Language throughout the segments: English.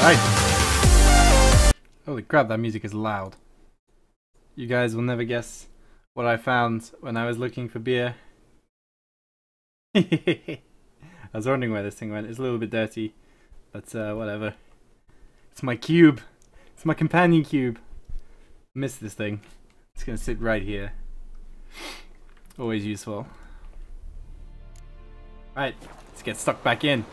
Right. Holy crap, that music is loud. You guys will never guess what I found when I was looking for beer. I was wondering where this thing went. It's a little bit dirty, but whatever. It's my cube. It's my companion cube. Missed this thing. It's gonna sit right here. Always useful. Right, let's get stuck back in.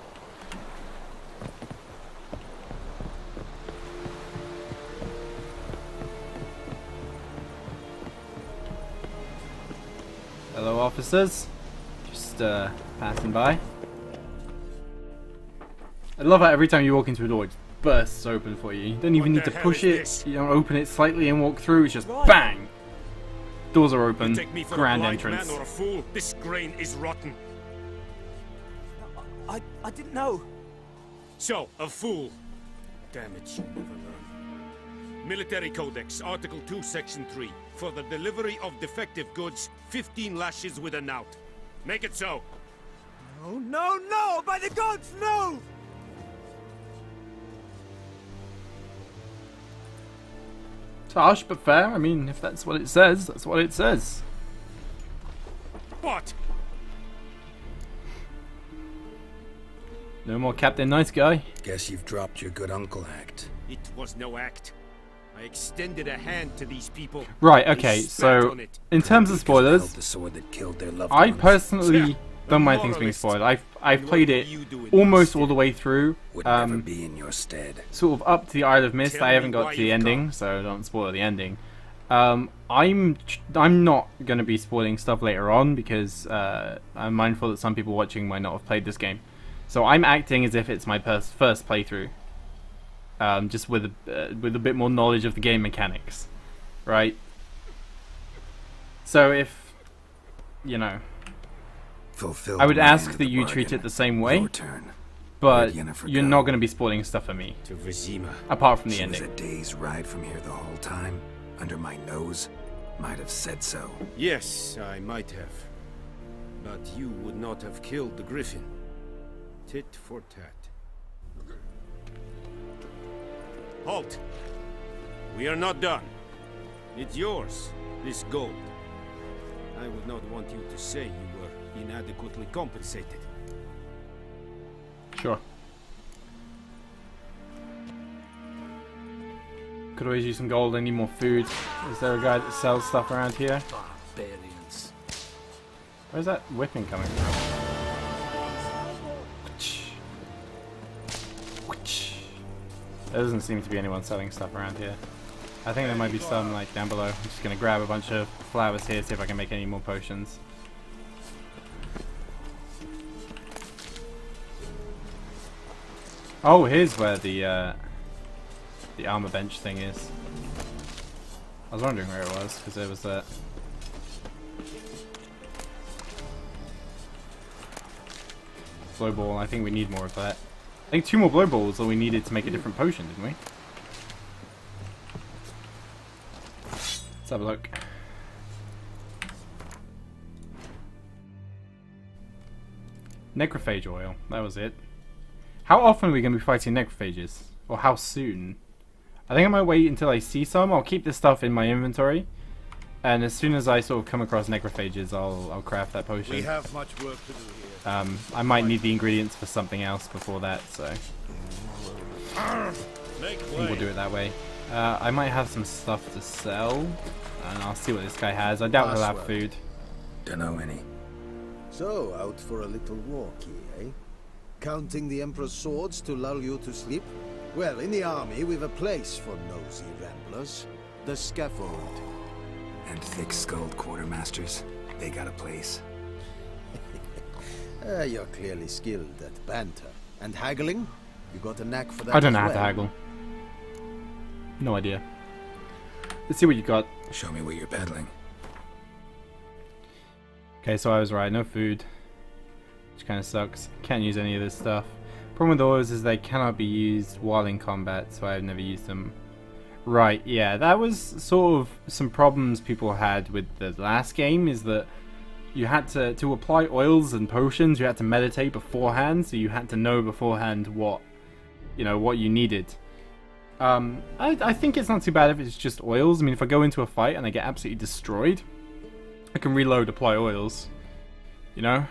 Hello, officers. Just passing by. I love how every time you walk into a door, it bursts open for you. You don't even need to push it. You don't open it slightly and walk through. It's just bang. Doors are open. Grand entrance. Man or a fool. This grain is rotten. I didn't know. So, a fool. Damn it, you never learn. Military Codex, Article 2, Section 3. For the delivery of defective goods, 15 lashes with a knout. Make it so. No, no, no! By the gods, no! It's harsh but fair. I mean, if that's what it says, that's what it says. What? No more Captain Nice Guy. Guess you've dropped your good uncle act. It was no act. I extended a hand to these people. Right, okay, so in terms of spoilers, The sword that killed their loved I ones. personally don't mind things being spoiled. I've played it almost all the way through. Would never be in your stead. Sort of up to the Isle of Mist. Tell I haven't me got why to the you've ending, come. so don't spoil the ending. I'm not going to be spoiling stuff later on because I'm mindful that some people watching might not have played this game. So I'm acting as if it's my first playthrough, just with a bit more knowledge of the game mechanics, right? So if you know, Fulfill I would the end ask of that the you treat bargain. it the same way, Your turn. but Where'd Yennefer you're go? not going to be spoiling stuff for me, To Vizima. apart from the She was ending. a day's ride from here the whole time, under my nose. Might have said so. Yes, I might have. But you would not have killed the griffin. Tit for tat. Halt! We are not done. It's yours, this gold. I would not want you to say you were inadequately compensated. Sure. Could always use some gold. I need more food. Is there a guy that sells stuff around here? Barbarians. Where's that whipping coming from? There doesn't seem to be anyone selling stuff around here. I think there might be some like down below. I'm just gonna grab a bunch of flowers here, see if I can make any more potions. Oh, here's where the armor bench thing is. I was wondering where it was because there was that. Blow ball. I think we need more of that. I think 2 more blow balls that we needed to make a different potion, didn't we? Let's have a look. Necrophage oil. That was it. How often are we going to be fighting necrophages? Or how soon? I think I might wait until I see some. I'll keep this stuff in my inventory. And as soon as I sort of come across necrophages, I'll craft that potion. We have much work to do here. I might need the ingredients for something else before that, so I think we'll do it that way. I might have some stuff to sell, and I'll see what this guy has. I doubt he'll have food. Dunno any. So, out for a little walk, eh? Counting the Emperor's swords to lull you to sleep? Well, in the army, we've a place for nosy ramblers. The scaffold. And thick-skulled quartermasters. They got a place. You're clearly skilled at banter. And haggling? You got a knack for that I don't know as how to well. haggle. No idea. Let's see what you got. Show me what you're peddling. Okay, so I was right. No food, which kind of sucks. Can't use any of this stuff. Problem with those is they cannot be used while in combat, so I've never used them. Right, yeah, that was sort of some problems people had with the last game, is that you had to apply oils and potions, you had to meditate beforehand, so you had to know beforehand what you needed. I think it's not too bad if it's just oils. I mean, if I go into a fight and I get absolutely destroyed, I can reload, apply oils. You know?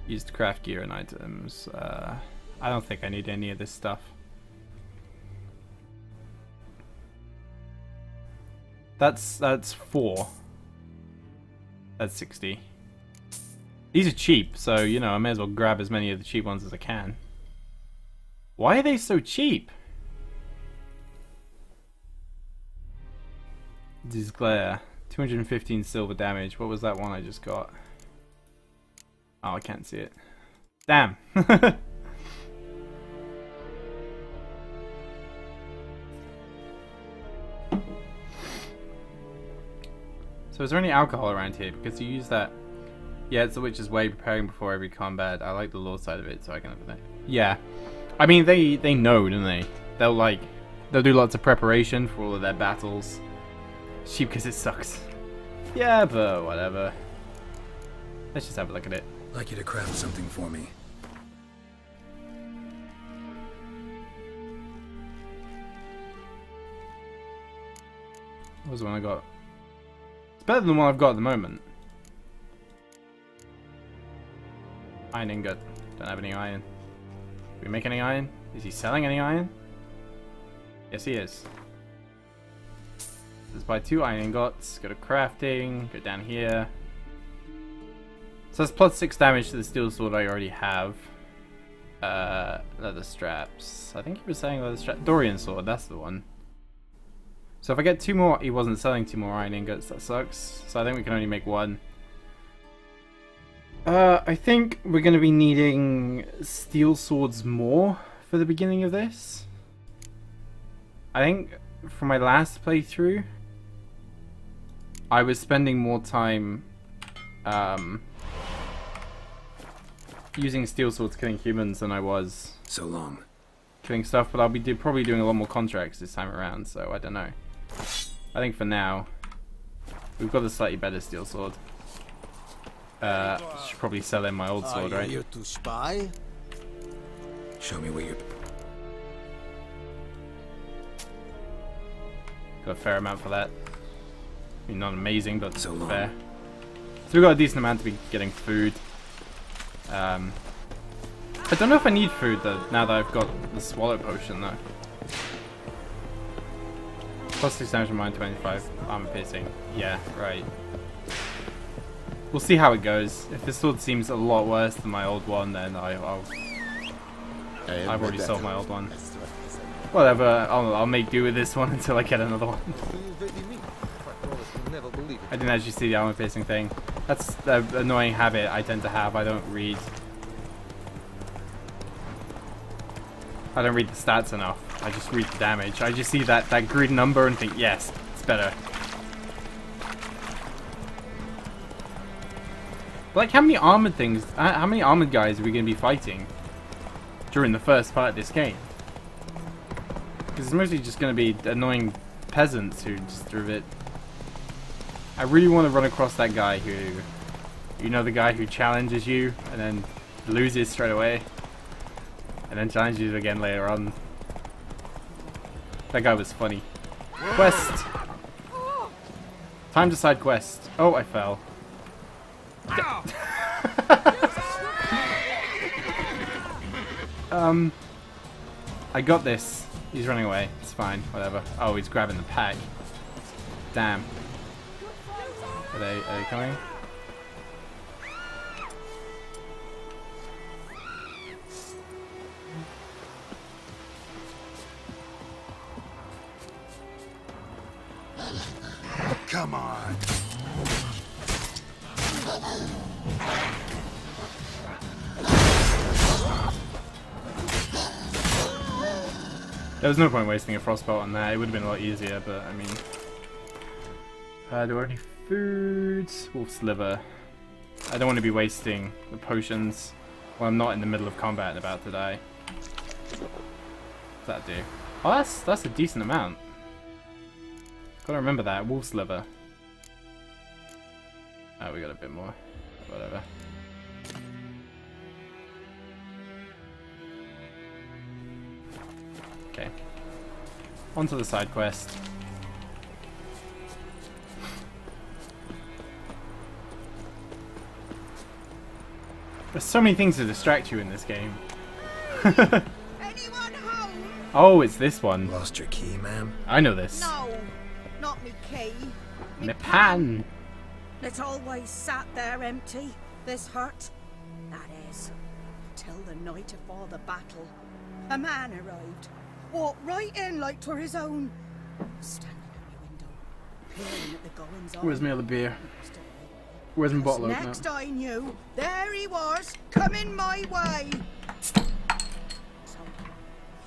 Use to craft gear and items. I don't think I need any of this stuff. That's 4. That's 60. These are cheap, so, you know, I may as well grab as many of the cheap ones as I can. Why are they so cheap? Disglare. 215 silver damage. What was that one I just got? Oh, I can't see it. Damn. So is there any alcohol around here? Because you use that... Yeah, it's the Witch's Way, preparing before every combat. I like the lore side of it, so I can have that. Yeah. I mean, they know, don't they? They'll do lots of preparation for all of their battles. Cheap because it sucks. Yeah, but whatever. Let's just have a look at it. I'd like you to craft something for me. What was the one I got? It's better than the one I've got at the moment. Iron ingot. Don't have any iron. Do we make any iron? Is he selling any iron? Yes, he is. Let's buy 2 iron ingots. Go to crafting. Go down here. So that's plus 6 damage to the steel sword I already have. Leather straps. I think he was saying leather strap. Dorian sword. That's the one. So if I get 2 more, he wasn't selling 2 more iron ingots. That sucks. So I think we can only make 1. I think we're going to be needing steel swords more for the beginning of this. I think for my last playthrough, I was spending more time using steel swords killing humans than I was So long. killing stuff, but I'll be probably doing a lot more contracts this time around, so I don't know. I think for now, we've got a slightly better steel sword. Should probably sell in my old sword, Are right? you here to spy? Show me what you're... Got a fair amount for that. I mean, not amazing, but So long. fair. So we've got a decent amount to be getting food. I don't know if I need food though, now that I've got the swallow potion though. Plus 6 damage from mine, 25 armor piercing. Yeah, right. We'll see how it goes. If this sword seems a lot worse than my old one, then I've already sold my old one. Whatever, I'll make do with this one until I get another one. I didn't actually see the armor piercing thing. That's the annoying habit I tend to have. I don't read the stats enough. I just read the damage. I just see that green number and think, yes, it's better. But like, how many armored guys are we going to be fighting during the first part of this game? Because it's mostly just going to be annoying peasants who just do it. I really want to run across that guy who, you know, the guy who challenges you and then loses straight away, and then challenges you again later on. That guy was funny. Quest! Time to side quest. Oh, I fell. I got this. He's running away. It's fine. Whatever. Oh, he's grabbing the pack. Damn. Are they coming? Come on. There was no point wasting a frostbolt on that. It would have been a lot easier, but I mean... do I have any food? Wolf's liver. I don't want to be wasting the potions while I'm not in the middle of combat and about to die. What's that do? Oh, that's a decent amount. Gotta remember that. Wolf's liver. Oh, we got a bit more. Whatever. Okay. On to the side quest. There's so many things to distract you in this game. Anyone home? Oh, it's this one. Lost your key, ma'am? I know this. No, not me key. Me pan. It's always sat there empty, this hut. That is, till the night of all the battle. A man arrived, walked right in like 'twere his own. Standing at my window, peering at the goings on. Where's my other beer? Where's my bottle opener? Next I knew, there he was, coming my way. So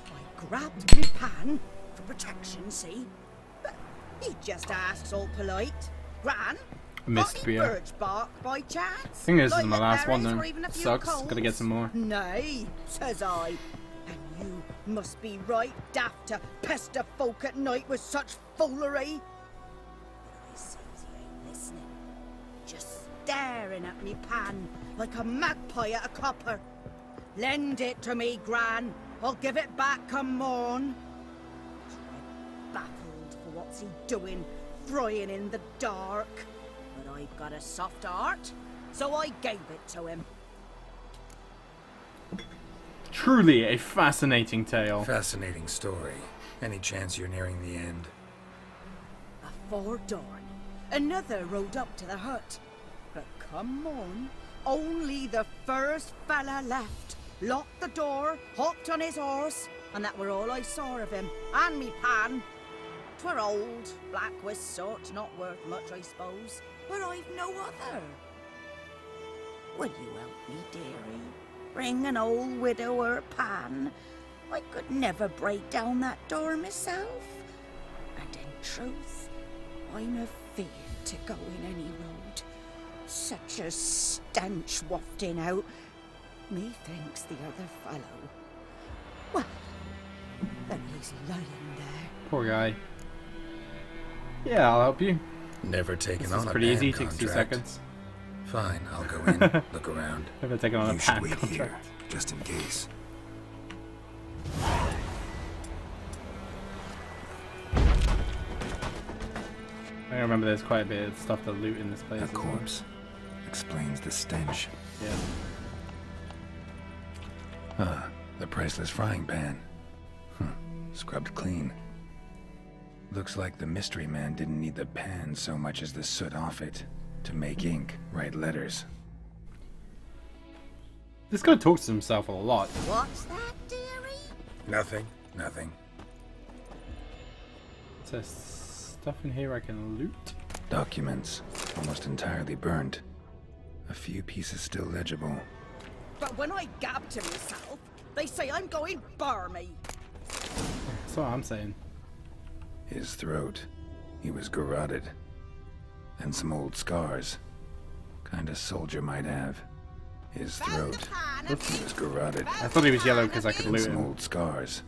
I grabbed my pan for protection, see? But he just asks all polite, Gran, Missed got any beer. birch bark by chance? I think this is Like my last one berries though. or even a few Sucks. coals? Gotta get some more. Nay, says I. And you must be right daft to pester folk at night with such foolery. But I sees he ain't listening. Just staring at me pan like a magpie at a copper. Lend it to me, Gran. I'll give it back come morn. Baffled for what's he doing, frying in the dark. But I've got a soft heart, so I gave it to him. Truly a fascinating tale. Fascinating story. Any chance you're nearing the end? Before dawn, another rode up to the hut. But come on, only the first fella left. Locked the door, hopped on his horse, and that were all I saw of him, and me pan. 'Twere old, black with sort, not worth much, I suppose, but I've no other. Will you help me, dearie? Bring an old widower pan. I could never break down that door myself. And in truth, I'm afeard to go in any road. Such a stench wafting out. Methinks the other fellow. Well, then he's lying there. Poor guy. Yeah, I'll help you. Never taken This on is a pretty pan easy. Takes 2 contract. seconds. Fine, I'll go in, look around. Never taken on a You pan should wait here, contract. just in case. I remember there's quite a bit of stuff to loot in this place. A as well. corpse explains the stench. Yeah. Ah, the priceless frying pan. Scrubbed clean. Looks like the mystery man didn't need the pan so much as the soot off it to make ink, write letters. This guy talks to himself a lot. What's that, dearie? Nothing. Nothing. Is there stuff in here I can loot? Documents, almost entirely burnt. A few pieces still legible. But when I gab to myself, they say I'm going barmy. That's what I'm saying. His throat. He was garroted. And some old scars. Kinda soldier might have. His throat. He was garroted. I thought he was yellow because I could And loot some him. old scars.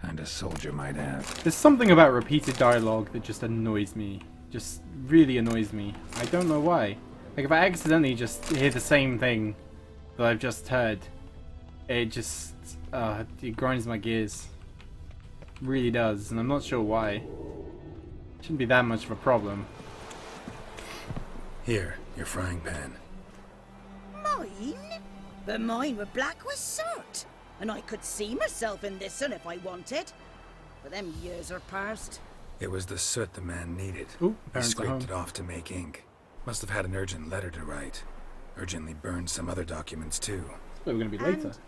Kinda soldier might have. There's something about repeated dialogue that just annoys me. Just really annoys me. I don't know why. Like if I accidentally just hear the same thing that I've just heard, it just it grinds my gears. Really does, and I'm not sure why. Shouldn't be that much of a problem. Here, your frying pan. Mine? But mine were black with soot, and I could see myself in this one if I wanted. But them years are past. It was the soot the man needed. Ooh, He parents are scraped home. it off to make ink. Must have had an urgent letter to write. Urgently burned some other documents too. That's where we're gonna be later. And-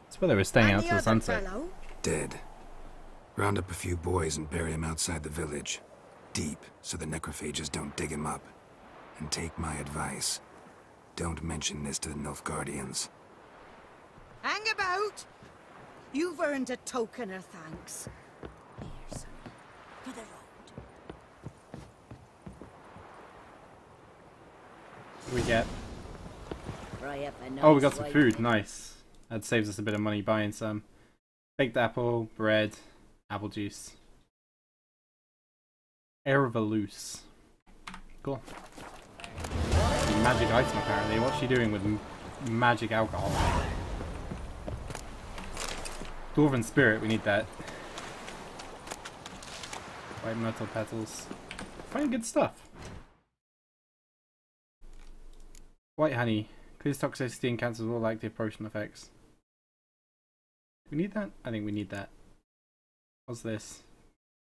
That's where they were staying And out the till other sunset. fellow? Dead. Round up a few boys and bury him outside the village. Deep, so the necrophages don't dig him up. And take my advice. Don't mention this to the Nilfgaardians. Hang about! You've earned a token of thanks. Here's some for the road. What do we get? Fry up a Oh, we got nice some white food. meat. Nice. That saves us a bit of money buying some. Baked apple, bread, apple juice. Airvalus. Cool. Magic item apparently. What's she doing with magic alcohol? Dwarven spirit, we need that. White myrtle petals. Fine, good stuff. White honey. Clears toxicity and cancels all active potion effects. We need that? I think we need that. What's this?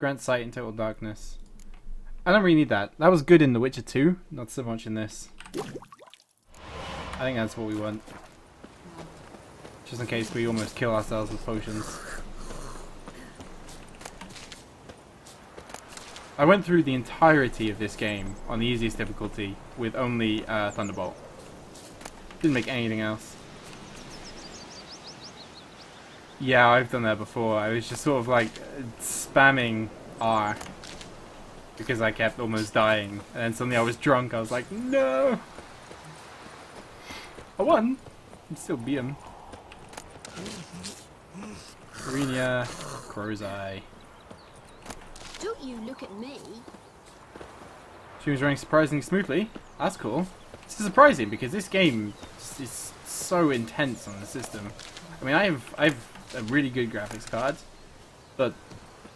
Grant sight in total darkness. I don't really need that. That was good in The Witcher 2, not so much in this. I think that's what we want. Just in case we almost kill ourselves with potions. I went through the entirety of this game on the easiest difficulty with only Thunderbolt. Didn't make anything else. Yeah, I've done that before. I was just sort of like spamming R because I kept almost dying, and then suddenly I was drunk. I was like, no! I won. I'm still beat him. Arena, Crow's Eye. Don't you look at me. She was running surprisingly smoothly. That's cool. This is surprising because this game is so intense on the system. I mean, I have a really good graphics card, but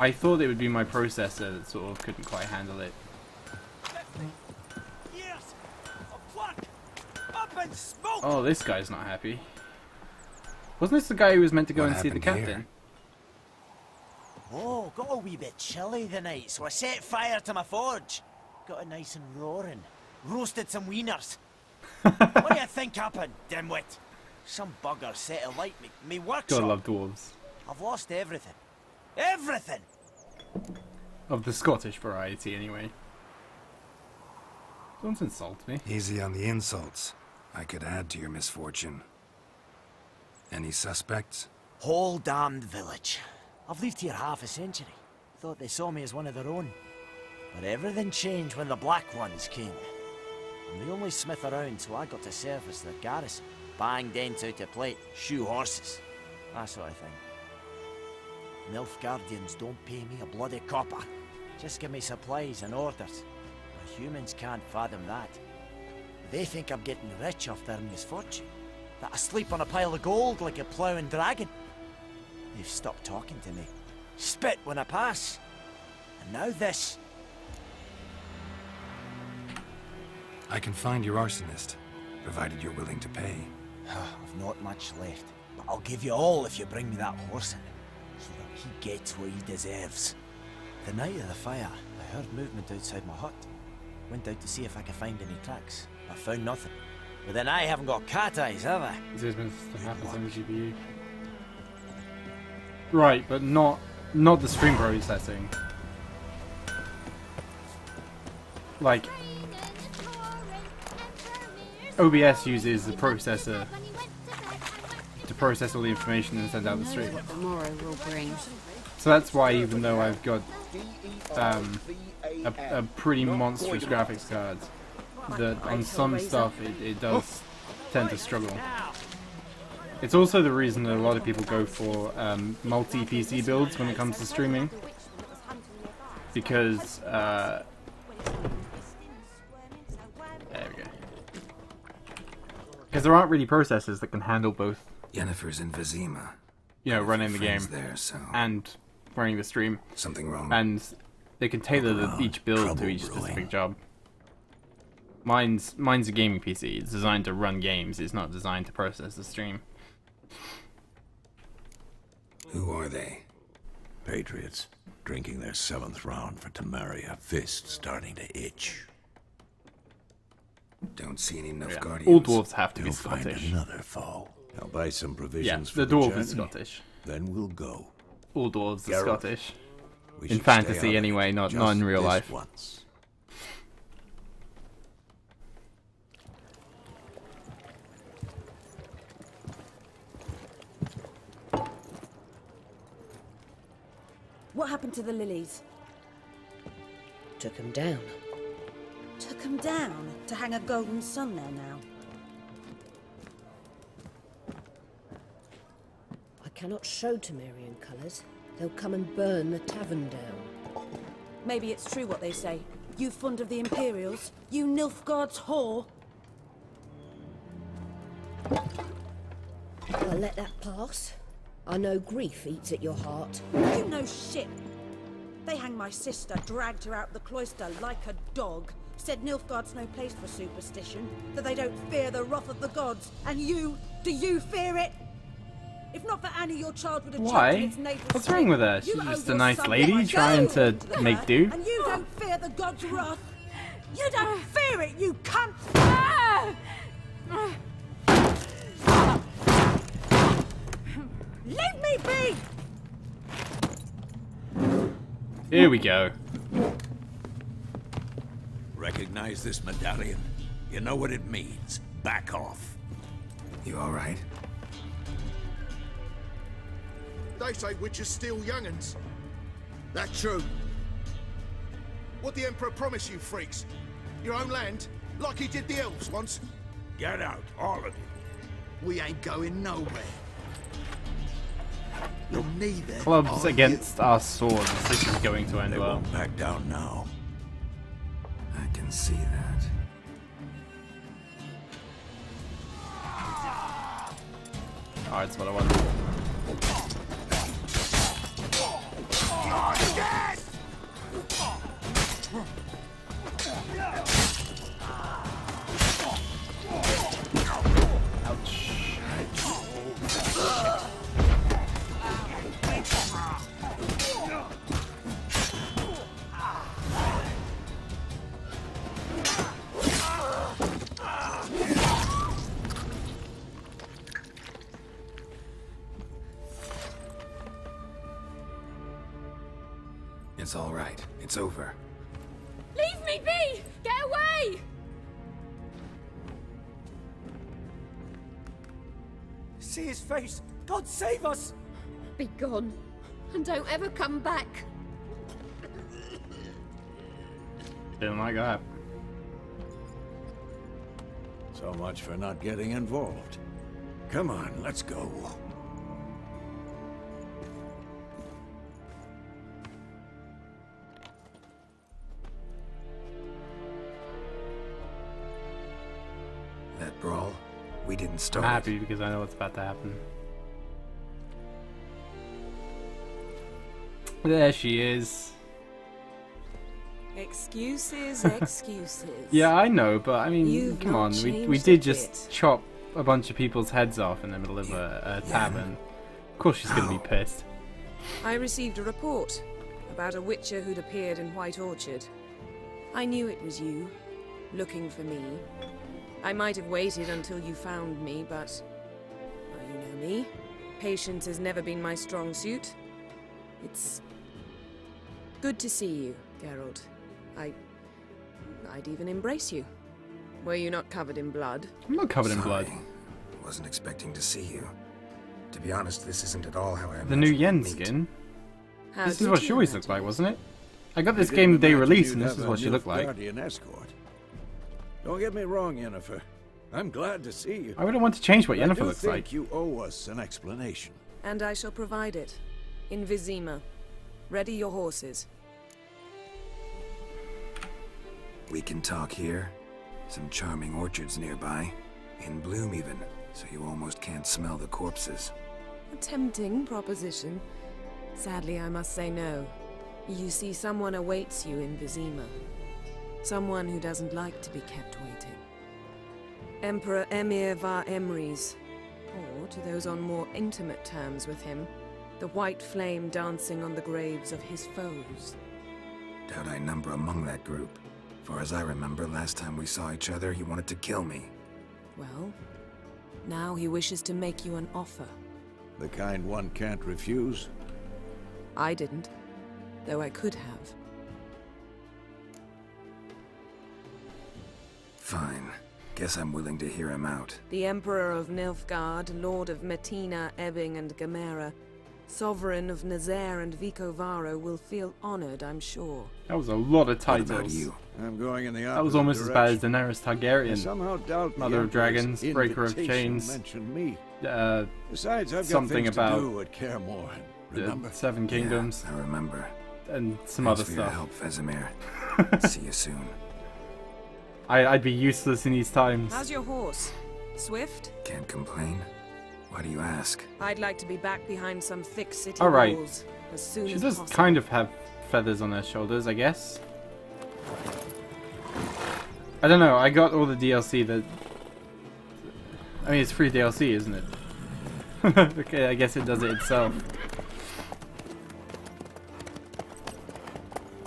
I thought it would be my processor that sort of couldn't quite handle it. Oh, this guy's not happy. Wasn't this the guy who was meant to go and see the captain? Here? Oh, got a wee bit chilly the night, so I set fire to my forge. Got it nice and roaring. Roasted some wieners. What do you think happened, dimwit? Some bugger set alight me workshop. Gotta love dwarves. I've lost everything. Everything! Of the Scottish variety, anyway. Don't insult me. Easy on the insults. I could add to your misfortune. Any suspects? Whole damned village. I've lived here half a century. Thought they saw me as one of their own. But everything changed when the Black Ones came. I'm the only smith around, so I got to service their garrison. Bang dents out of plate, shoe horses. That sort of thing. Nilfgaardians don't pay me a bloody copper. Just give me supplies and orders. The humans can't fathom that. They think I'm getting rich off their misfortune. That I sleep on a pile of gold like a ploughing dragon. They've stopped talking to me. Spit when I pass. And now this. I can find your arsonist, provided you're willing to pay. I've not much left, but I'll give you all if you bring me that horse in, so that he gets what he deserves. The night of the fire, I heard movement outside my hut. Went out to see if I could find any tracks. I found nothing. But then I haven't got cat eyes, have I? This is meant to happen on the GPU. Right, but not the stream processing. Like, OBS uses the processor to process all the information and send out the stream. What the morrow will bring. So that's why, even though I've got a pretty monstrous graphics card, that on some stuff it does tend to struggle. It's also the reason that a lot of people go for multi-PC builds when it comes to streaming, because there we go. Because there aren't really processors that can handle both. Yennefer's in Vizima. You know, running the game there, so and running the stream. Something wrong. And they can tailor each build to each specific job. Mine's a gaming PC. It's designed to run games. It's not designed to process the stream. Who are they? Patriots, drinking their 7th round for Temeria, fist starting to itch. Don't see any Yeah. Nilfgaardians. All dwarves have to be You'll find Scottish. another foe. I'll buy some Yeah, provisions for the the dwarf journey. is Scottish. Then we'll go. All dwarves are Geralt, Scottish. We In should stay fantasy out of it, anyway, not just in real this life. Once. What happened to the lilies? Took him down. Took him down to hang a golden sun there now. I cannot show Temerian colours. They'll come and burn the tavern down. Maybe it's true what they say. You fond of the Imperials? You Nilfgaard's whore? I'll let that pass. I know grief eats at your heart. You know shit. They hanged my sister, dragged her out the cloister like a dog. Said Nilfgaard's no place for superstition, that they don't fear the wrath of the gods. And you, do you fear it? If not for Annie, your child would have choked in its navel. What's wrong with her? She's You just owe a your nice son lady what I trying to owed make her, do. And you don't fear the gods' wrath. You don't fear it, you cunt! Leave me be! Here we go. Recognize this medallion? You know what it means. Back off. You all right? They say witches steal young'uns. That true? What the Emperor promised you freaks? Your own land? Like he did the elves once? Get out, all of you. We ain't going nowhere. You'll neither. Clubs against our swords. This is going to end They well. won't back down now. I can see that. Alright, that's what I wanted. It's all right. It's over. Leave me be! Get away! See his face! God save us! Be gone, and don't ever come back. Didn't like that. So much for not getting involved. Come on, let's go. That brawl, we didn't I'm start. happy because I know what's about to happen. There she is. Excuses, excuses. Yeah, I know, but I mean, You've come not on. We changed a did just bit. chop a bunch of people's heads off in the middle of a tavern. Of course she's gonna be pissed. I received a report about a witcher who'd appeared in White Orchard. I knew it was you, looking for me. I might have waited until you found me, but... well, you know me. Patience has never been my strong suit. It's... good to see you, Geralt. I'd even embrace you. Were you not covered in blood? I'm not covered in blood. Wasn't expecting to see you. To be honest, this isn't at all how I The new imagined Yen we'd meet. skin. How This is did what she you always imagine? looked like, wasn't it? I got this I game didn't day imagine release, you'd and this have is a what she looked like. Nilfgaardian escort. Don't get me wrong, Yennefer. I'm glad to see you. I wouldn't want to change what But I Yennefer do looks think like. you owe us an explanation. And I shall provide it. In Vizima. Ready your horses. We can talk here. Some charming orchards nearby. In bloom even, so you almost can't smell the corpses. A tempting proposition. Sadly, I must say no. You see, someone awaits you in Vizima. Someone who doesn't like to be kept waiting. Emperor Emir var Emrys. Or, to those on more intimate terms with him, the white flame dancing on the graves of his foes. Doubt I number among that group. Far as I remember, last time we saw each other, he wanted to kill me. Well, now he wishes to make you an offer. The kind one can't refuse. I didn't, though I could have. Fine. Guess I'm willing to hear him out. The Emperor of Nilfgaard, Lord of Metina, Ebbing, and Gamera, Sovereign of Nazaire and Vicovaro will feel honored, I'm sure. That was a lot of What titles. about you? I'm going in the opposite That was almost as bad as direction. Daenerys I Targaryen. somehow doubt the Mother of Emperor's Dragons, Breaker of invitation Chains. mentioned me. Uh, Besides, I've got something things about to do at Kaer Remember? Seven Kingdoms, Yeah, I remember. and some Thanks other for your stuff. help, Vesemir. See you soon. I'd be useless in these times. How's your horse? Swift? Can't complain. Why do you ask? I'd like to be back behind some thick city All right. walls as soon She as does possible. kind of have feathers on her shoulders, I guess. I don't know, I got all the DLC that... I mean, it's free DLC, isn't it? Okay, I guess it does it itself.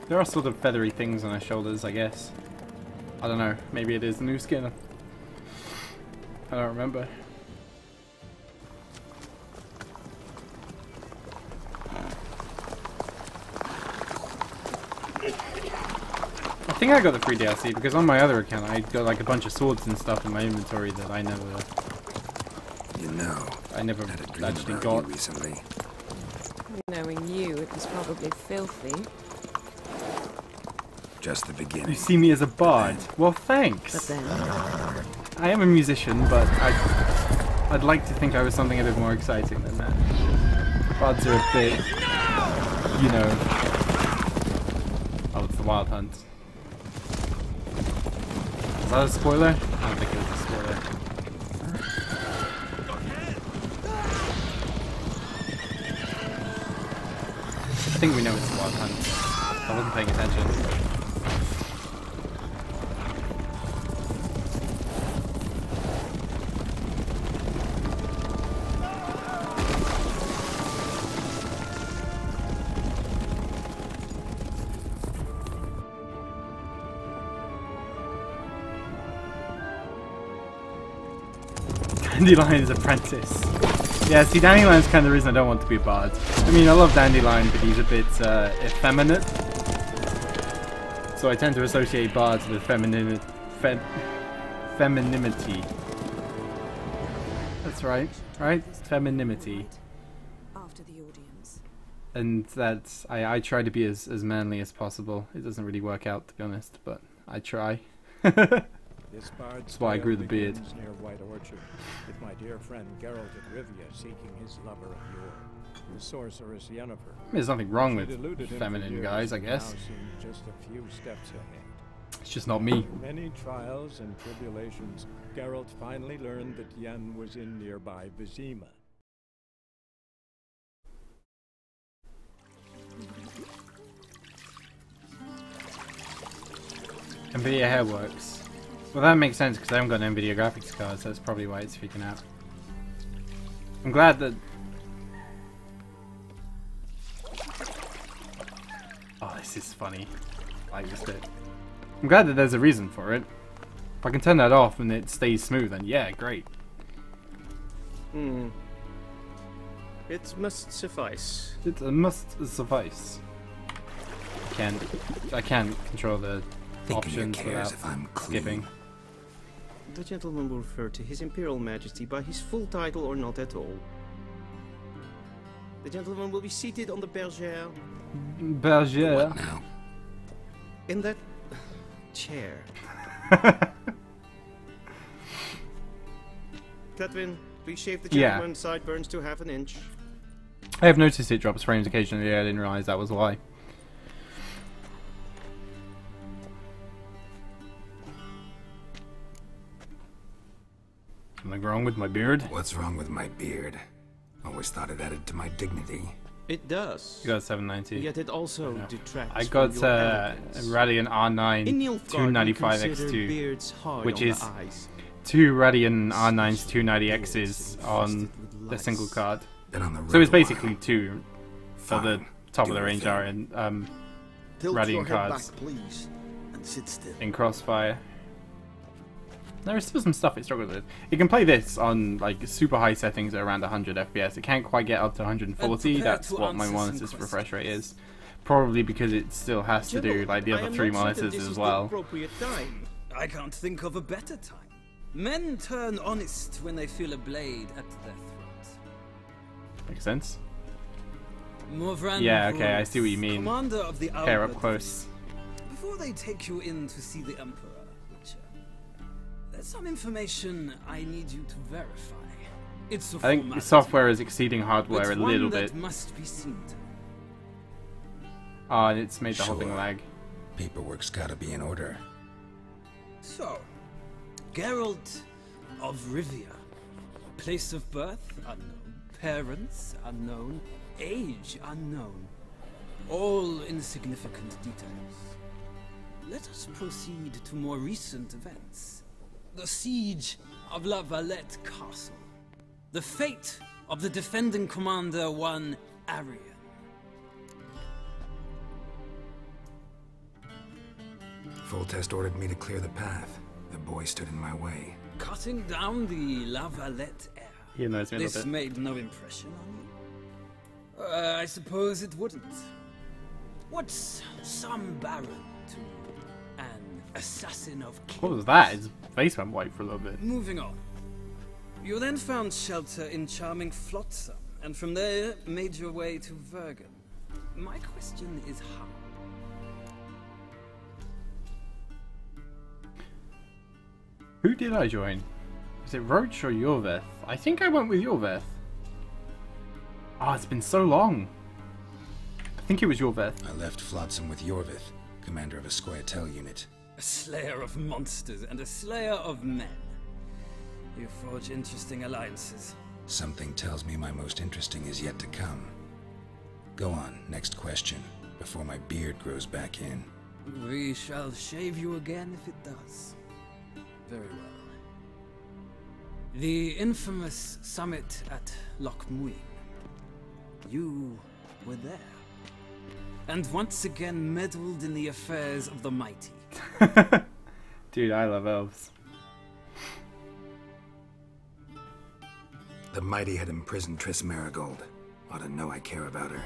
There are sort of feathery things on her shoulders, I guess. I don't know, maybe it is the new skin. I don't remember. I think I got the free DLC because on my other account I got like a bunch of swords and stuff in my inventory that I never actually got recently. Knowing you, it was probably filthy. Just the beginning. You see me as a bard. Well, thanks. But then, I am a musician, but I'd like to think I was something a bit more exciting than that. Bards are a bit, you know. Oh, it's the Wild Hunt. Is that a spoiler? I don't think it was a spoiler. I think we know it's the Wild Hunt. I wasn't paying attention. Dandelion's apprentice. Yeah, see, Dandelion's kind of the reason I don't want to be a bard. I mean, I love Dandelion, but he's a bit effeminate. So I tend to associate bards with femininity. That's right, right? Femininity. after the audience. And that's... I try to be as manly as possible. It doesn't really work out, to be honest, but I try. That's why I grew the beard. Near White Orchard, with my dear friend Geralt of Rivia seeking his lover of yore, the sorceress Yennefer. There's nothing wrong with feminine guys, I guess. Just a few steps ahead. It's just not me. After many trials and tribulations, Geralt finally learned that Yen was in nearby Vizima. NVIDIA hair works. Well, that makes sense because I haven't got an NVIDIA graphics card, so that's probably why it's freaking out. I'm glad that... Oh, this is funny. I like this bit. I'm glad that there's a reason for it. If I can turn that off and it stays smooth, then yeah, great. It must suffice. It must suffice. I can't control the options without skipping. The gentleman will refer to His Imperial Majesty by his full title or not at all. The gentleman will be seated on the bergère. Bergère? What now? In that chair. Catwin, please shave the gentleman's sideburns to half an inch. I have noticed it drops frames occasionally. I didn't realise that was why. Something wrong with my beard? What's wrong with my beard? Always thought it added to my dignity. It does. You got 790. Yet it also detracts. I got from your Radeon R9 295X2, which is 2 Radeon R9's 290Xs on the single card. So it's basically 2 for the top of the range are in Radeon cards in Crossfire. There is still some stuff it struggles with. You can play this on like super high settings at around 100 FPS. It can't quite get up to 140. That's what my monitor's refresh rate is. Probably because it still has to do like the other 3 monitors as well. I can't think of a better time. Men turn honest when they feel a blade at their throat. Makes sense. Morvran Yeah, okay, I see what you mean. Commander of the Hair up Albert. close. Before they take you in to see the Emperor, Witcher, there's some information I need you to verify. It's a I think the software is exceeding hardware a little bit. Must be seen to. And it's made the whole thing lag. Paperwork's gotta be in order. So, Geralt of Rivia. Place of birth unknown. Parents unknown. Age unknown. all insignificant details. Let us proceed to more recent events. The siege of La Valette Castle. The fate of the defending commander, one Arian. Foltest ordered me to clear the path. The boy stood in my way. Cutting down the La Valette heir. He knows me a little This bit. made no impression on you? I suppose it wouldn't. What's some baron to an assassin of kings? What was that? His face went white for a little bit. Moving on. You then found shelter in charming Flotsam, and from there made your way to Vergen. My question is how? Who did I join? Is it Roach or Yorveth? I think I went with Yorveth. Oh, it's been so long. I think it was Yorveth. I left Flotsam with Yorveth, commander of a Scoia'tael unit. A slayer of monsters and a slayer of men. You forge interesting alliances. Something tells me my most interesting is yet to come. Go on, next question, before my beard grows back in. We shall shave you again if it does. Very well. The infamous summit at Loch Muin. You were there. And once again meddled in the affairs of the mighty. Dude, I love elves. The mighty had imprisoned Triss Merigold. Ought to know I care about her,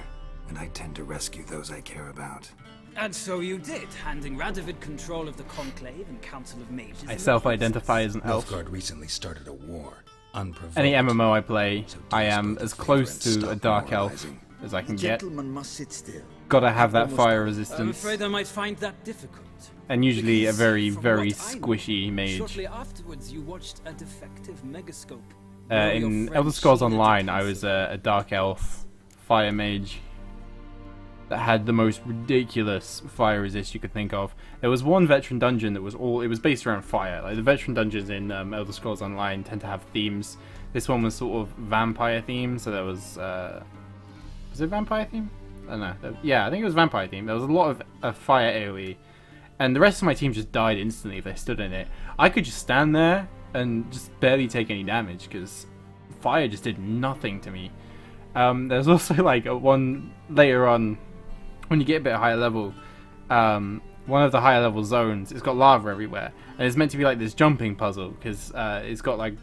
and I tend to rescue those I care about. And so you did, handing Radovid control of the Conclave and Council of Mages. I self-identify as an elf. Nilfgaard recently started a war, unprovoked. Any MMO I play, I am as close to a dark elf as I can get. Must sit still. Gotta have that fire I'm resistance. afraid I might find that difficult. And usually a very, From very what I know, squishy mage. Shortly afterwards, you watched a defective megascope. In Elder Scrolls Online, I was a dark elf fire mage that had the most ridiculous fire resist you could think of. There was one veteran dungeon that was it was based around fire. Like the veteran dungeons in Elder Scrolls Online tend to have themes. This one was sort of vampire theme, so there was it vampire theme? I don't know. Yeah, I think it was vampire theme. There was a lot of fire AoE, and the rest of my team just died instantly if they stood in it. I could just stand there and just barely take any damage because fire just did nothing to me. There's also like one later on when you get a bit higher level, one of the higher level zones, it's got lava everywhere, and it's meant to be like this jumping puzzle because it's got like,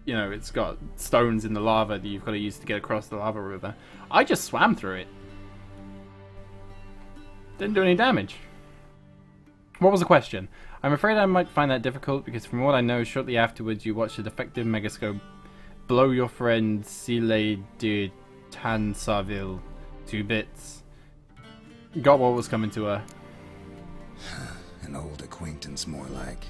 you know, it's got stones in the lava that you've got to use to get across the lava river. I just swam through it. Didn't do any damage. What was the question? I'm afraid I might find that difficult because from what I know, shortly afterwards you watched a defective megascope blow your friend Sile de Tansarville to bits. Got what was coming to her. An old acquaintance, more like.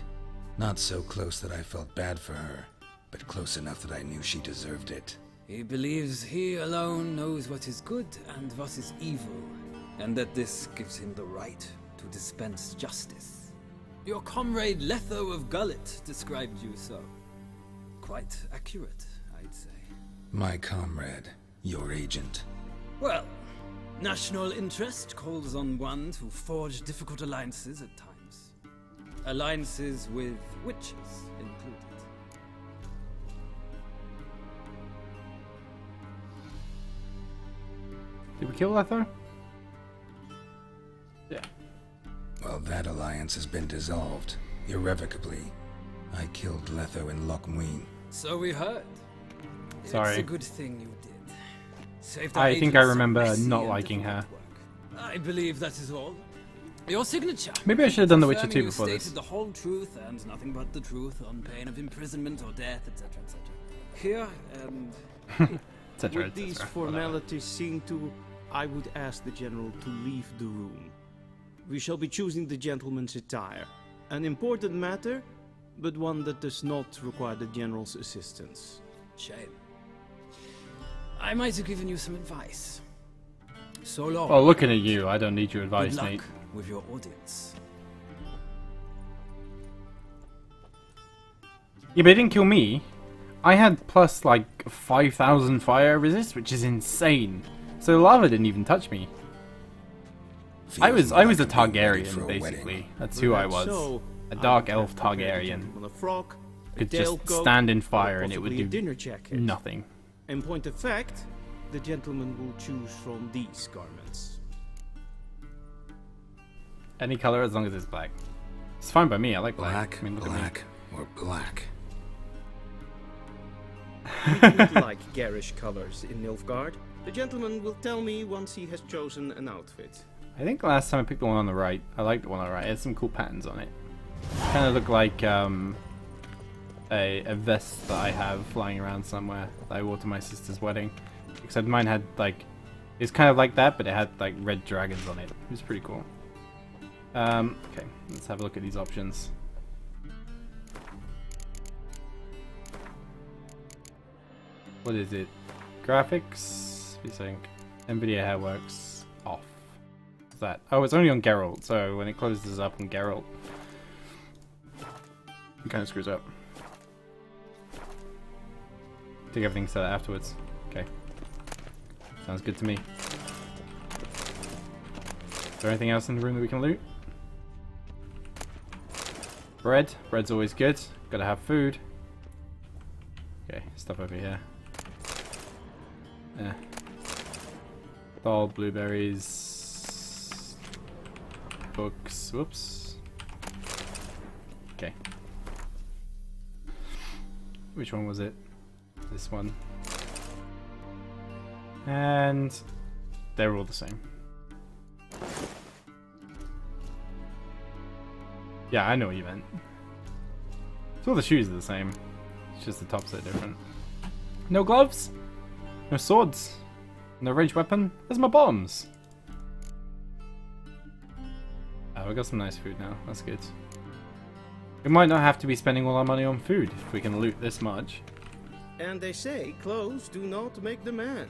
Not so close that I felt bad for her, but close enough that I knew she deserved it. He believes he alone knows what is good and what is evil, and that this gives him the right to dispense justice. Your comrade Letho of Gullet described you so. Quite accurate, I'd say. My comrade, your agent. Well, national interest calls on one to forge difficult alliances at times. Alliances with witches included. Did we kill Letho? Yeah. Well, that alliance has been dissolved, irrevocably. I killed Letho in Loch Muin. So we heard. Sorry. It's a good thing you did. Saved our I think I agents remember some messy not and liking her. difficult work. I believe that is all. Your signature. Maybe I should have done The Witcher Confirming 2 before you this. stated the whole truth and nothing but the truth on pain of imprisonment or death, etc., etc. Here and With these formalities seen to, I would ask the general to leave the room. We shall be choosing the gentleman's attire. An important matter, but one that does not require the general's assistance. Shame. I might have given you some advice. So long. Well, looking at you, I don't need your advice, Good luck mate. with your audience. Yeah, but it didn't kill me. I had plus like 5,000 fire resist, which is insane. So the lava didn't even touch me. I was Feels more a like I'm being ready Targaryen for a basically. wedding. That's who I was. So, A dark I elf have prepared the Targaryen. gentleman a frock, a Could just tailcoat, stand in or fire and it would possibly a do dinner jacket. nothing. In point of fact, the gentleman will choose from these garments. Any color as long as it's black. It's fine by me. I like black. Black, I mean, look black, or black. We do not like garish colors in Nilfgaard. The gentleman will tell me once he has chosen an outfit. I think last time I picked the one on the right. I liked the one on the right. It had some cool patterns on it. Kind of looked like a vest that I have flying around somewhere that I wore to my sister's wedding. Except mine had like, it's kind of like that, but it had like red dragons on it. It was pretty cool. Okay, let's have a look at these options. What is it? Graphics? VSync. NVIDIA Hairworks off. What's that? Oh, it's only on Geralt, so when it closes up on Geralt, it kind of screws up. I think everything's set afterwards. Okay. Sounds good to me. Is there anything else in the room that we can loot? Bread. Bread's always good. Gotta have food. Okay, stuff over here. Yeah. Ball, blueberries. Books. Whoops. Okay. Which one was it? This one. And they're all the same. Yeah, I know what you meant. So all the shoes are the same. It's just the tops are different. No gloves. No swords. No ranged weapon. There's my bombs. Oh, we got some nice food now. That's good. We might not have to be spending all our money on food if we can loot this much. And they say clothes do not make the man.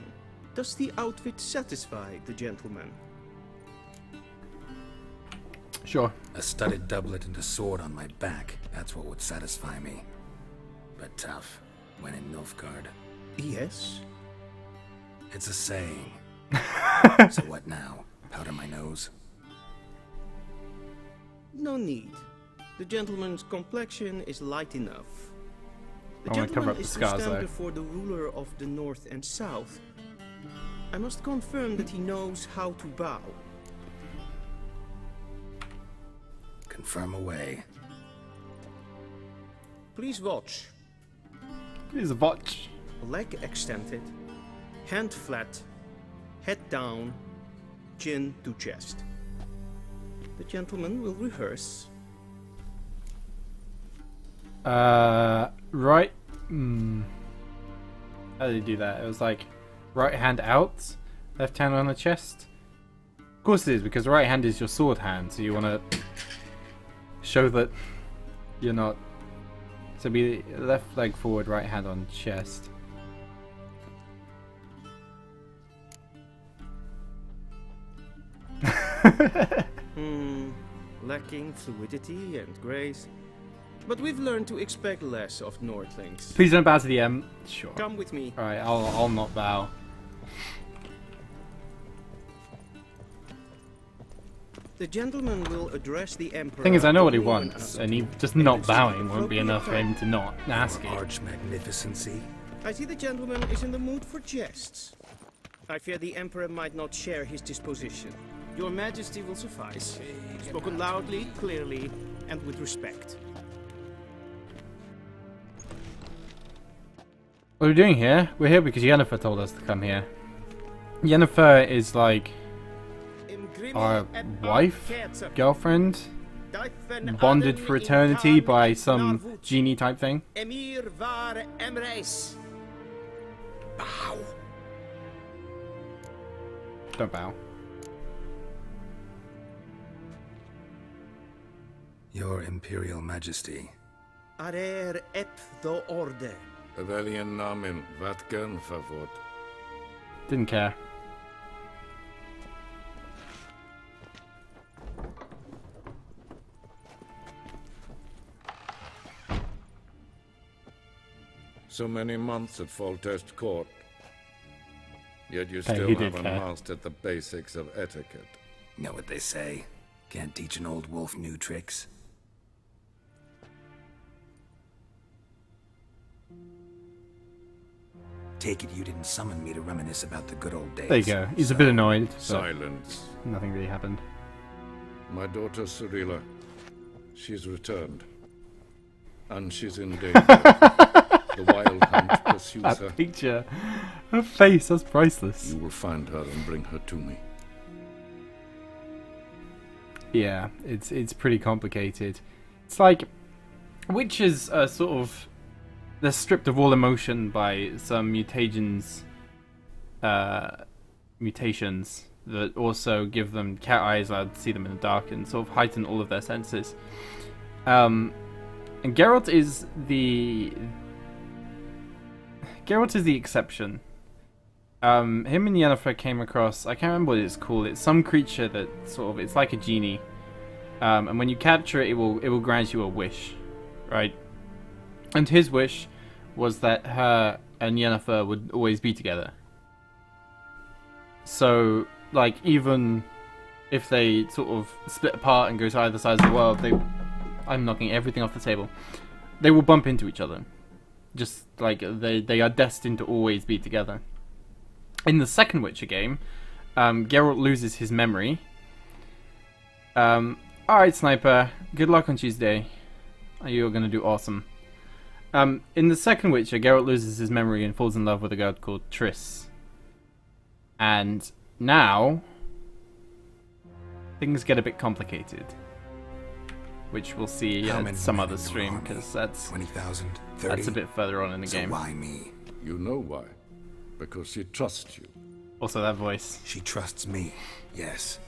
Does the outfit satisfy the gentleman? Sure. A studded doublet and a sword on my back. That's what would satisfy me. But tough when in Nilfgaard. Yes. It's a saying. So what now? Powder my nose? No need. The gentleman's complexion is light enough. The I want to cover gentleman up the is to scars stand though. before the ruler of the north and south. I must confirm that he knows how to bow. Confirm away. Please watch. Please watch. Leg extended, hand flat, head down, chin to chest. The gentleman will rehearse. Right. How did he do that? It was like right hand out, left hand on the chest. Of course it is, because right hand is your sword hand, so you want to show that you're not. So be left leg forward, right hand on chest. Lacking fluidity and grace. But we've learned to expect less of Nordlings. Please don't bow to the M. Sure. Come with me. Alright, I'll not bow. The gentleman will address the emperor. Thing is, I know what he only when wants, asked. and he just not bowing won't be enough for him to not ask it. Arch magnificency. I see the gentleman is in the mood for jests. I fear the emperor might not share his disposition. Your majesty will suffice. Spoken loudly, clearly, and with respect. What are we doing here? We're here because Yennefer told us to come here. Yennefer is like our wife, girlfriend, bonded for eternity by some genie type thing. Emir var Emreis. Bow. Don't bow. Your Imperial Majesty. Arer ep do orde. Welchen Namen? Wat gern favor? Didn't care. So many months at Foltest Court. Yet you Hey, still he did haven't care. mastered the basics of etiquette. Know what they say? Can't teach an old wolf new tricks. Take it you didn't summon me to reminisce about the good old days. There you go. He's a bit annoyed. Silence. Nothing really happened. My daughter Cirilla, she's returned. And she's in danger. The wild hunt pursues her. That picture. Her face, that's priceless. You will find her and bring her to me. Yeah, it's pretty complicated. It's like witches are sort of, they're stripped of all emotion by some mutations that also give them cat eyes, allowed to see them in the dark, and sort of heighten all of their senses. And Geralt is the exception. Him and Yennefer came across, I can't remember what it's called. It's some creature that sort of, it's like a genie. And when you capture it, it will grant you a wish, right? And his wish was that her and Yennefer would always be together. So, like, even if they sort of split apart and go to either sides of the world, I'm knocking everything off the table. They will bump into each other. Just like they are destined to always be together. In the second Witcher game, Geralt loses his memory. Alright, Sniper. Good luck on Tuesday. You're gonna do awesome. In the second Witcher, Geralt loses his memory and falls in love with a girl called Triss. And now, things get a bit complicated. Which we'll see at some other stream, because that's 20,000, that's a bit further on in the game. Why me? You know why? Because she trusts you. Also that voice. She trusts me, yes.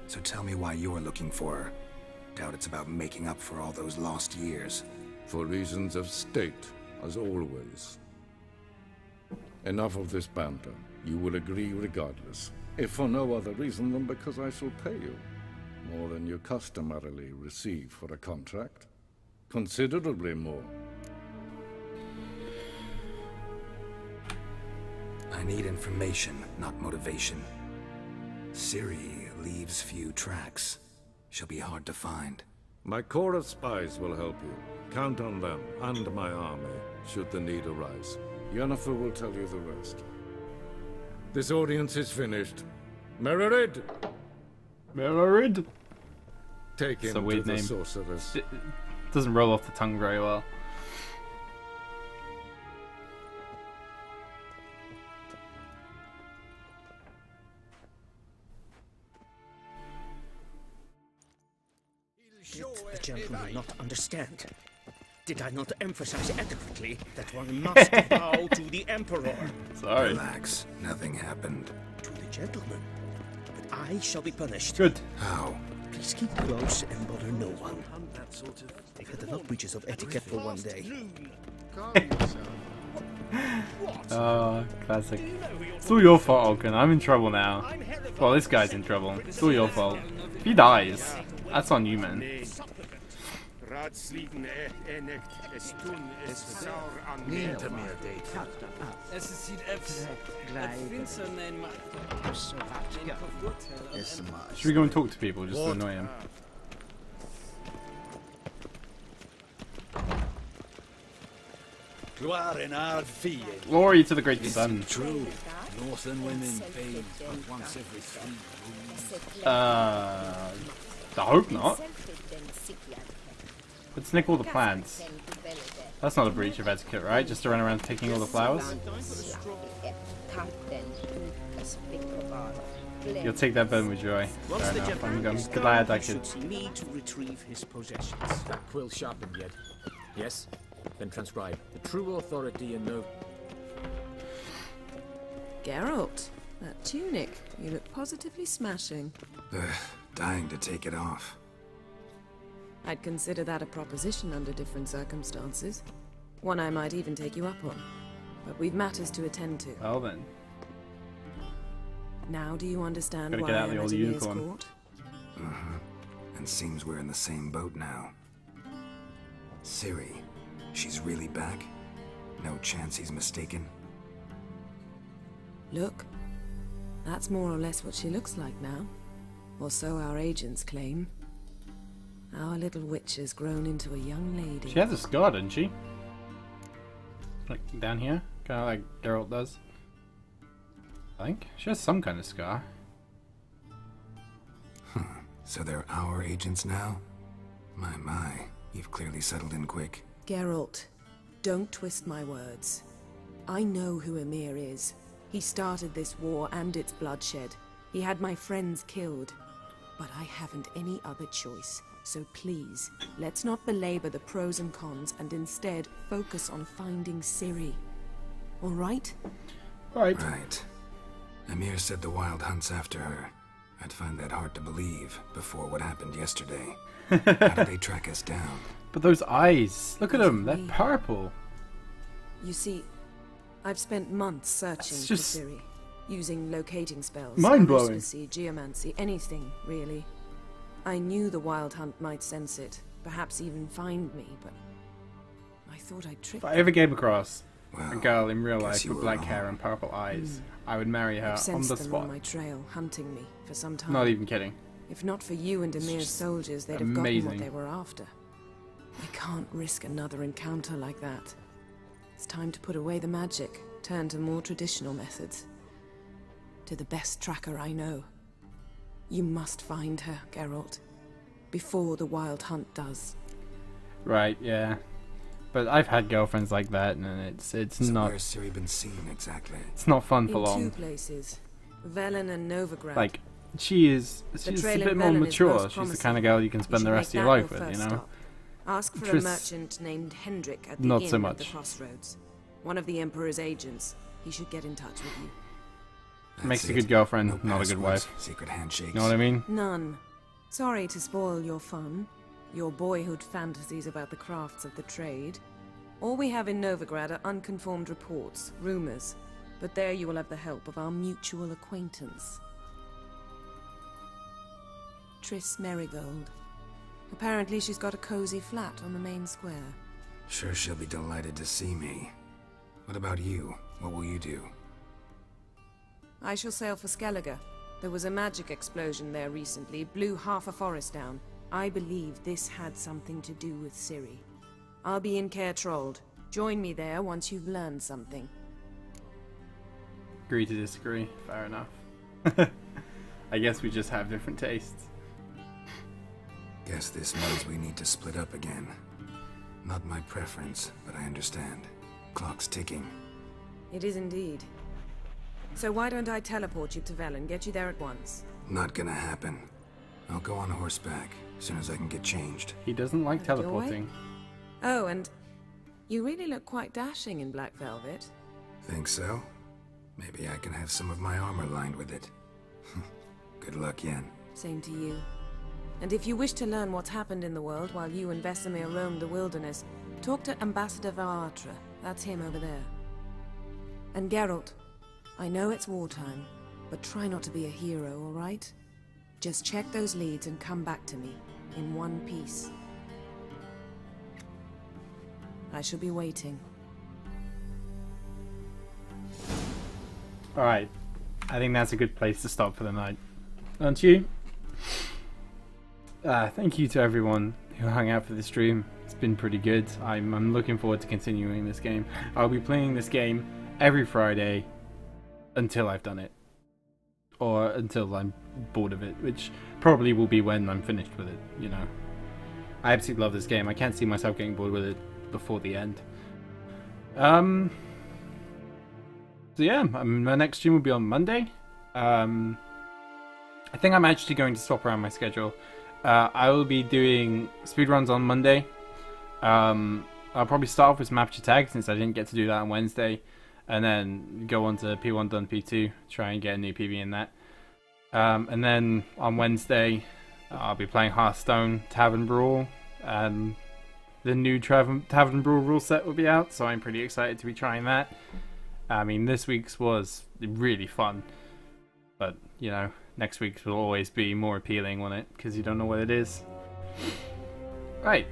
So tell me why you're looking for her. Doubt it's about making up for all those lost years. For reasons of state, as always. Enough of this banter. You will agree regardless. If for no other reason than because I shall pay you. More than you customarily receive for a contract. Considerably more. I need information, not motivation. Ciri leaves few tracks. She'll be hard to find. My corps of spies will help you. Count on them, and my army, should the need arise. Yennefer will tell you the rest. This audience is finished. Mererid! Mererid? Take him It's a weird to the name. sorceress. It doesn't roll off the tongue very well. Did the gentleman not understand? Did I not emphasize adequately that one must bow to the Emperor? Sorry. Relax. Nothing happened. To the gentleman. But I shall be punished. Good. How? Please keep close and bother no one. They've had enough breaches of etiquette for one day. Classic. It's all your fault, Oaken. I'm in trouble now. Well, this guy's in trouble. It's all your fault. If he dies, that's on you, man. Should we go and talk to people just to annoy him? Glory to the great sun. True. Northern women bathe but once every 3 moons. I hope not. Let's nick all the plants. That's not a breach of etiquette, right? Just to run around taking all the flowers? You'll take that burden with joy. Fair enough. I'm glad I could. Me to retrieve his possessions. That quill sharpened yet? Yes? Then transcribe. The true authority and no... Geralt, that tunic. You look positively smashing. Dying to take it off. I'd consider that a proposition under different circumstances. One I might even take you up on. But we've matters to attend to. Well then. Now do you understand Gotta why get out I'm the at old Emir's unicorn. court? And seems we're in the same boat now. Ciri, she's really back? No chance he's mistaken? Look, that's more or less what she looks like now. Or so our agents claim. Our little witch has grown into a young lady. She has a scar, doesn't she? Like down here? Kind of like Geralt does. I think. She has some kind of scar. So they're our agents now? My, you've clearly settled in quick. Geralt, don't twist my words. I know who Emir is. He started this war and its bloodshed. He had my friends killed. But I haven't any other choice. So please, let's not belabor the pros and cons and instead focus on finding Ciri. All right? Right. Emir said the Wild Hunt's after her. I'd find that hard to believe before what happened yesterday. How did they track us down? But those eyes, look at them, they're purple. You see, I've spent months searching for Ciri, using locating spells, mind-blowing. apostasy, geomancy, anything, really. I knew the Wild Hunt might sense it, perhaps even find me, but I thought I'd trick If I ever came across Well, a girl in real life guess you with were black wrong. hair and purple eyes, I would marry her I've on sensed the them spot. on my trail, hunting me for some time. Not even kidding. If not for you and Emir's soldiers, they'd have gotten what amazing. they were after. I can't risk another encounter like that. It's time to put away the magic, turn to more traditional methods. To the best tracker I know. You must find her, Geralt. Before the Wild Hunt does. Right, yeah. But I've had girlfriends like that, and it's So not. where's Ciri been seen exactly? It's not fun for In long. two places. Velen and Novigrad. Like, she's a trail in bit more Velen is mature. most She's the promising. kind of girl you can You spend should the make rest of your that life with, first you know. stop. Ask for a Triss- merchant named Hendrik at the Not inn so at much. the crossroads. One of the Emperor's agents. He should get in touch with you. Makes a it. good girlfriend, No not a good passwords, wife. Secret handshakes. You know what I mean? None. Sorry to spoil your fun, your boyhood fantasies about the crafts of the trade. All we have in Novigrad are unconfirmed reports, rumors. But there you will have the help of our mutual acquaintance. Triss Merigold. Apparently she's got a cozy flat on the main square. Sure she'll be delighted to see me. What about you? What will you do? I shall sail for Skellige. There was a magic explosion there recently, blew half a forest down. I believe this had something to do with Ciri. I'll be in Caer Trolde. Join me there once you've learned something. Agree to disagree. Fair enough. I guess we just have different tastes. Guess this means we need to split up again. Not my preference, but I understand. Clock's ticking. It is indeed. So why don't I teleport you to Velen, get you there at once? Not gonna happen. I'll go on horseback as soon as I can get changed. He doesn't like Have your way. teleporting. Oh, and you really look quite dashing in black velvet. Think so? Maybe I can have some of my armor lined with it. Good luck, Yen. Same to you. And if you wish to learn what's happened in the world while you and Vesemir roamed the wilderness, talk to Ambassador Varatra. That's him over there. And Geralt, I know it's wartime, but try not to be a hero, all right? Just check those leads and come back to me, in one piece. I shall be waiting. Alright. I think that's a good place to stop for the night. Don't you? Thank you to everyone who hung out for the stream. It's been pretty good. I'm looking forward to continuing this game. I'll be playing this game every Friday until I've done it. Or until I'm bored of it, which probably will be when I'm finished with it, you know. I absolutely love this game. I can't see myself getting bored with it before the end. So yeah, my next stream will be on Monday. I think I'm actually going to swap around my schedule. I will be doing speedruns on Monday. I'll probably start off with some Aperture Tag since I didn't get to do that on Wednesday. And then go on to P1 done P2, try and get a new PB in that. And then on Wednesday, I'll be playing Hearthstone Tavern Brawl. The new Tavern Brawl rule set will be out, so I'm pretty excited to be trying that. I mean, this week's was really fun. But, you know, next week's will always be more appealing, won't it? Because you don't know what it is. Right.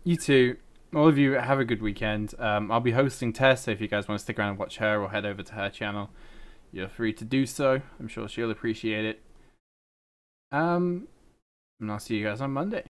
You two, all of you have a good weekend. I'll be hosting Tess, so if you guys want to stick around and watch her or head over to her channel, you're free to do so. I'm sure she'll appreciate it. And I'll see you guys on Monday.